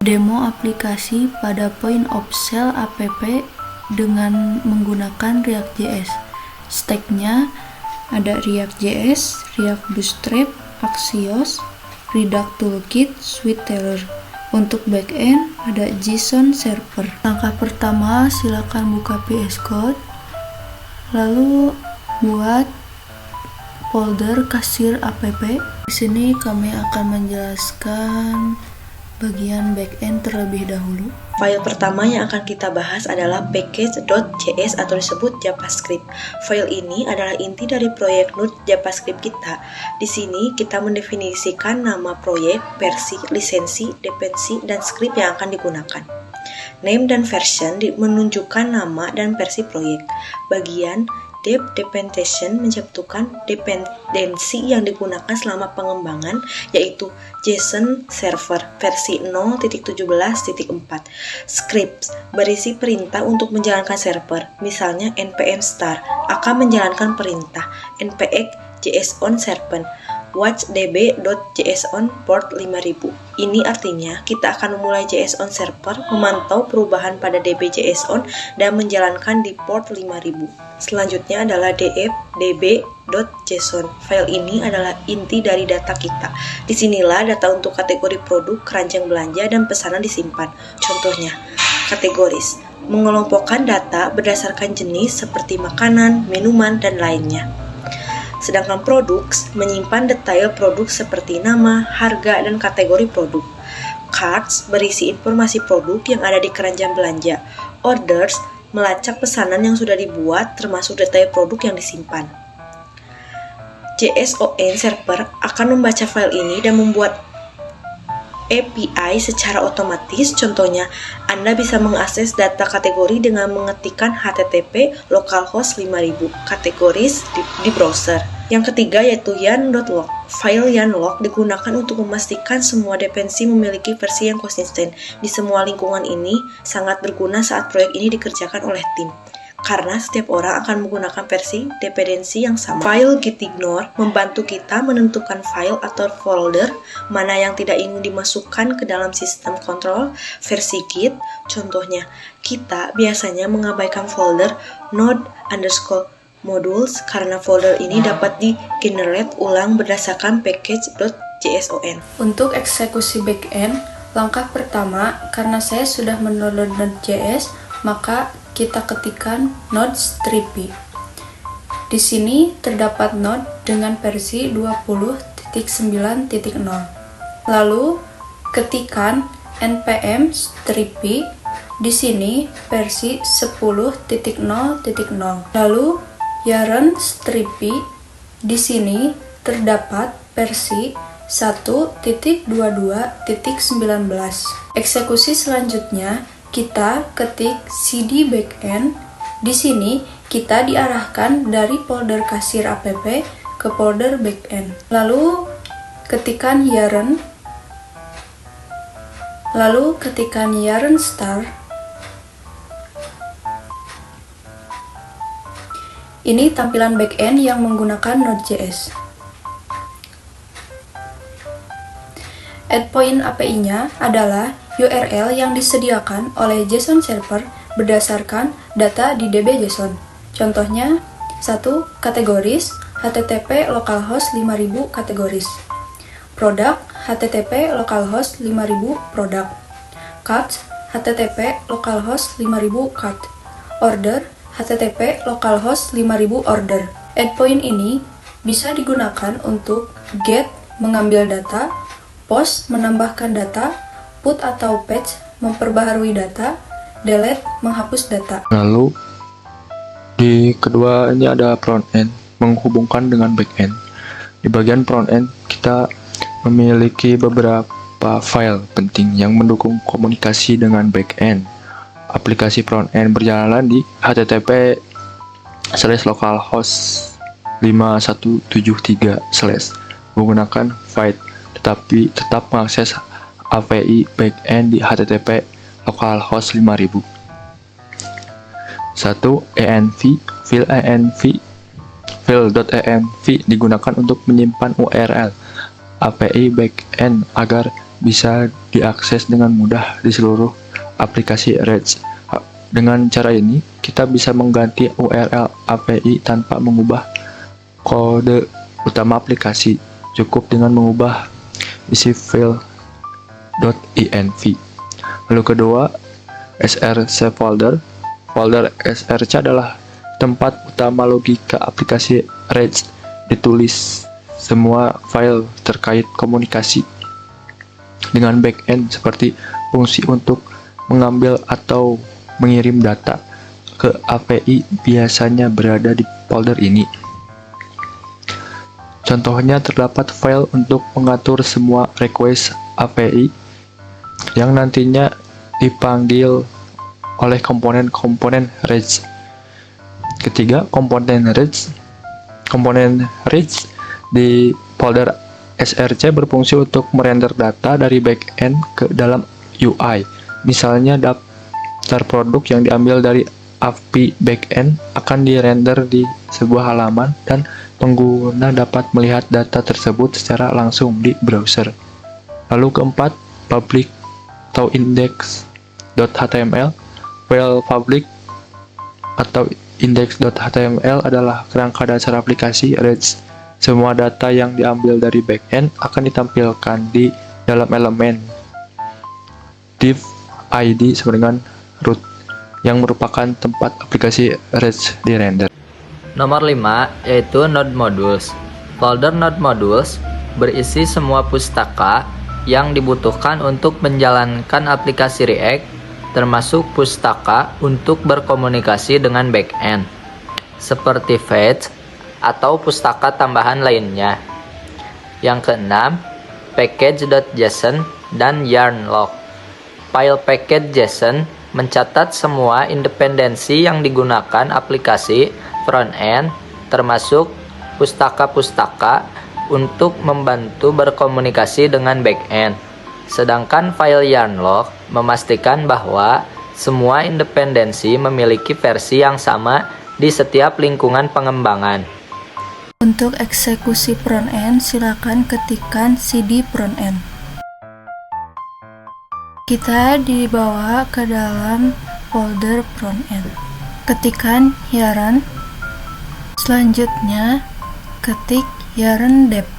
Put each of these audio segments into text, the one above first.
demo aplikasi pada point of sale app dengan menggunakan React.js. Stack-nya ada React.js, React Bootstrap, Axios, Redux Toolkit, SweetTeller. Untuk backend ada JSON Server. Langkah pertama, silakan buka VS Code, lalu buat folder kasir app. Di sini kami akan menjelaskan bagian backend terlebih dahulu. File pertama yang akan kita bahas adalah package.js atau disebut JavaScript. File ini adalah inti dari proyek Node JavaScript kita. Di sini kita mendefinisikan nama proyek, versi, lisensi, dependensi, dan script yang akan digunakan. Name dan version menunjukkan nama dan versi proyek. Bagian dependency menjatuhkan dependensi yang digunakan selama pengembangan, yaitu JSON Server versi 0.17.4. Scripts berisi perintah untuk menjalankan server, misalnya npm start akan menjalankan perintah npx json server watchdb.json port 5000. Ini artinya kita akan memulai JSON server, memantau perubahan pada db.json dan menjalankan di port 5000. Selanjutnya adalah db.json. File ini adalah inti dari data kita. Disinilah data untuk kategori produk, keranjang belanja, dan pesanan disimpan. Contohnya, kategoris mengelompokkan data berdasarkan jenis seperti makanan, minuman, dan lainnya. Sedangkan products menyimpan detail produk seperti nama, harga, dan kategori produk. Cards berisi informasi produk yang ada di keranjang belanja. Orders melacak pesanan yang sudah dibuat termasuk detail produk yang disimpan. JSON server akan membaca file ini dan membuat API secara otomatis. Contohnya, Anda bisa mengakses data kategori dengan mengetikkan http localhost 5000 kategoris di browser. Yang ketiga yaitu yarn.log. File yarn.log digunakan untuk memastikan semua dependensi memiliki versi yang konsisten. Di semua lingkungan ini sangat berguna saat proyek ini dikerjakan oleh tim, karena setiap orang akan menggunakan versi dependensi yang sama. File gitignore membantu kita menentukan file atau folder mana yang tidak ingin dimasukkan ke dalam sistem kontrol versi Git. Contohnya, kita biasanya mengabaikan folder node_modules karena folder ini dapat di-generate ulang berdasarkan package.json. Untuk eksekusi backend, langkah pertama, karena saya sudah mendownload Node.js, maka kita ketikkan node-strip. Di sini terdapat node dengan versi 20.9.0. Lalu ketikkan npm strip. Di sini versi 10.0.0. Lalu yarn strip. Di sini terdapat versi 1.22.19. Eksekusi selanjutnya, kita ketik cd backend. Di sini kita diarahkan dari folder kasir app ke folder backend. Lalu ketikkan yarn. Lalu ketikkan yarn star. Ini tampilan backend yang menggunakan Node.js. Endpoint API-nya adalah URL yang disediakan oleh JSON server berdasarkan data di db.json. Contohnya, 1. Kategoris http localhost 5000 kategoris. Product http localhost 5000 product. Cart http localhost 5000 cart. Order http localhost 5000 order. Endpoint ini bisa digunakan untuk get mengambil data, post menambahkan data, put atau patch memperbaharui data, delete menghapus data. Lalu di kedua ini ada front end menghubungkan dengan back end. Di bagian front end kita memiliki beberapa file penting yang mendukung komunikasi dengan back end. Aplikasi front end berjalan di http://localhost 5173/ menggunakan Vite, tetapi tetap mengakses API backend di http localhost 5000. 1. env file.env digunakan untuk menyimpan URL API backend agar bisa diakses dengan mudah di seluruh aplikasi REST. Dengan cara ini, kita bisa mengganti URL API tanpa mengubah kode utama aplikasi. Cukup dengan mengubah isi file .env. Lalu kedua, src folder. Folder src adalah tempat utama logika aplikasi REST. Ditulis semua file terkait komunikasi dengan backend seperti fungsi untuk mengambil atau mengirim data ke API biasanya berada di folder ini. Contohnya terdapat file untuk mengatur semua request API yang nantinya dipanggil oleh komponen-komponen REST. Ketiga, komponen REST. Komponen REST di folder src berfungsi untuk merender data dari backend ke dalam UI. Misalnya daftar produk yang diambil dari API backend akan dirender di sebuah halaman dan pengguna dapat melihat data tersebut secara langsung di browser. Lalu keempat, public atau index.html. File public atau index.html adalah kerangka dasar aplikasi REST. Semua data yang diambil dari backend akan ditampilkan di dalam elemen div id sama dengan root yang merupakan tempat aplikasi REST dirender. Nomor 5 yaitu Node Modules. Folder Node Modules berisi semua pustaka yang dibutuhkan untuk menjalankan aplikasi React, termasuk pustaka untuk berkomunikasi dengan backend, seperti fetch atau pustaka tambahan lainnya. Yang keenam, package.json dan yarn log. File package.json mencatat semua independensi yang digunakan aplikasi front-end, termasuk pustaka-pustaka untuk membantu berkomunikasi dengan back-end. Sedangkan file yarn log memastikan bahwa semua independensi memiliki versi yang sama di setiap lingkungan pengembangan. Untuk eksekusi front-end, silakan ketikkan cd front-end. Kita dibawa ke dalam folder front-end. Ketikkan yarn. Selanjutnya, ketik yarn dev.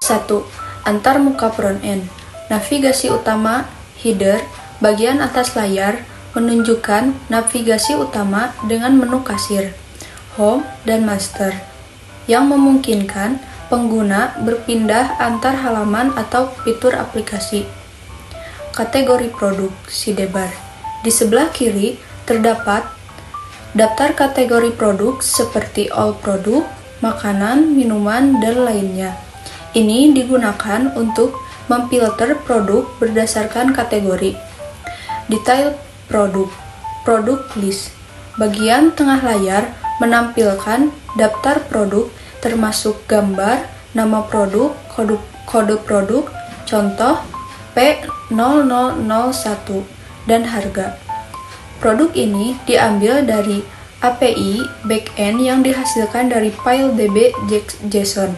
Satu, antarmuka front-end. Navigasi utama, header, bagian atas layar, menunjukkan navigasi utama dengan menu kasir, home, dan master, yang memungkinkan pengguna berpindah antar halaman atau fitur aplikasi. Kategori produk, sidebar. Di sebelah kiri terdapat daftar kategori produk seperti all produk, makanan, minuman, dan lainnya. Ini digunakan untuk memfilter produk berdasarkan kategori. Detail produk list. Bagian tengah layar menampilkan daftar produk termasuk gambar, nama produk, kode produk, contoh P0001, dan harga. Produk ini diambil dari API backend yang dihasilkan dari file db.json.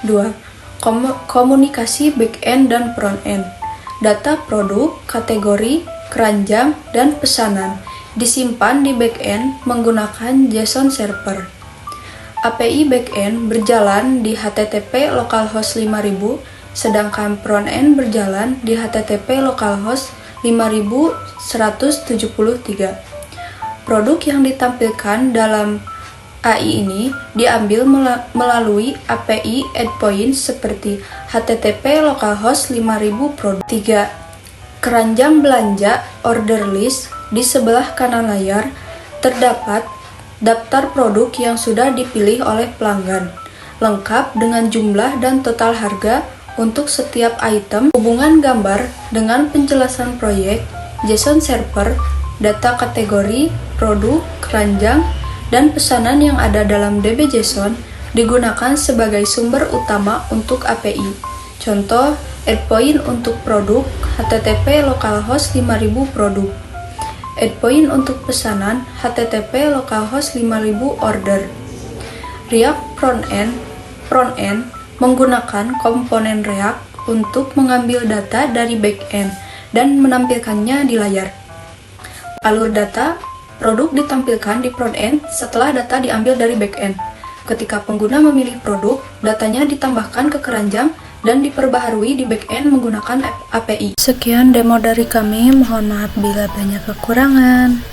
2. Komunikasi backend dan frontend. Data produk, kategori, keranjang, dan pesanan disimpan di backend menggunakan JSON server. API backend berjalan di HTTP localhost 5000, sedangkan frontend berjalan di HTTP localhost 5173. Produk yang ditampilkan dalam AI ini diambil melalui API endpoint seperti HTTP localhost 5000 produk. 3. Keranjang belanja order list. Di sebelah kanan layar terdapat daftar produk yang sudah dipilih oleh pelanggan, lengkap dengan jumlah dan total harga untuk setiap item, hubungan gambar dengan penjelasan proyek, JSON server, data kategori, produk, keranjang, dan pesanan yang ada dalam DB.json digunakan sebagai sumber utama untuk API. Contoh, endpoint untuk produk, HTTP localhost 5000 produk. Endpoint untuk pesanan, HTTP localhost 5000 order. React frontend Front-end menggunakan komponen React untuk mengambil data dari back-end dan menampilkannya di layar. Alur data produk ditampilkan di front-end setelah data diambil dari back-end. Ketika pengguna memilih produk, datanya ditambahkan ke keranjang dan diperbaharui di back-end menggunakan API. Sekian demo dari kami, mohon maaf bila banyak kekurangan.